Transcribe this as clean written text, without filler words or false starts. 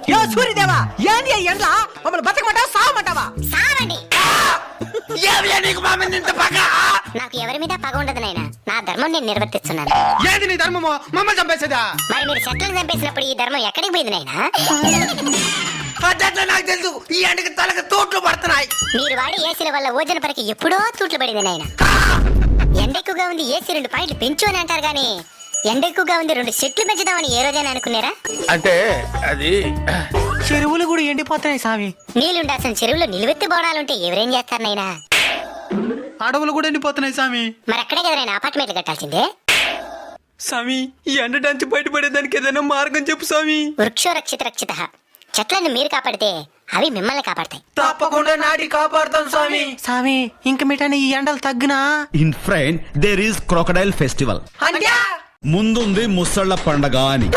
యో సూర్యదేవా ఏంది ఎండ్ల మమ్మల్ని బతకమంటావా సావమంటావా? సావండి. నీకు మా మీద ఇంత పగ? నాకు ఎవరి మీద పగ ఉండదు నాయనా, నా ధర్మం నేను నిర్వర్తిస్తున్నాను. ఏది నీ ధర్మమో మమ్మల్ని చంపేసేదా? మరి మీరు చెట్లను చంపేసినప్పుడు ఈ ధర్మం ఎక్కడికి పోయింది నాయనా? అట్లా నాకు తెలుసు. ఈ ఎండకి తలకు తోట్లు పడుతున్నాయి. మీరు వాడి ఏసీల వల్ల ఓజన పరికి ఎప్పుడో తూట్లు పడింది నాయనా. ఎండ ఎక్కువగా ఉంది, ఏసీ 2 పాయింట్లు పెంచు అని అంటారు గానీ ఎండ ఎక్కువగా ఉంది 2 చెట్లు పెంచుదామని ఏ రోజైనా అనుకున్నారా? అంటే అది చెరువులు కూడా ఎండిపోతున్నాయి స్వామి. నీళ్ళుండాల్సిన చెరువులో నిలువెత్తి బోడాలుంటే ఎవరేం చేస్తారు నాయనా? అడవులు కూడా ఎండిపోతున్నాయి స్వామి. మరి అక్కడే కదా నాయనా అపార్ట్మెంట్లు కట్టాల్సిందే. స్వామి ఈ ఎండ డాంచి బయటపడేదానికి ఏదైనా మార్గం చెప్పు స్వామి. వృక్షో రక్షిత రక్షిత. చెట్లను మీరు కాపాడితే అవి మిమ్మల్ని కాపాడతాయి. తప్పకుండా నాటి కాపాడుతాం స్వామి. స్వామి ఇంక మిఠాయి ఈ ఎండలు తగ్గునా? In front there is crocodile festival. అంటే ముందుంది ముసళ్ళ పండగ అని.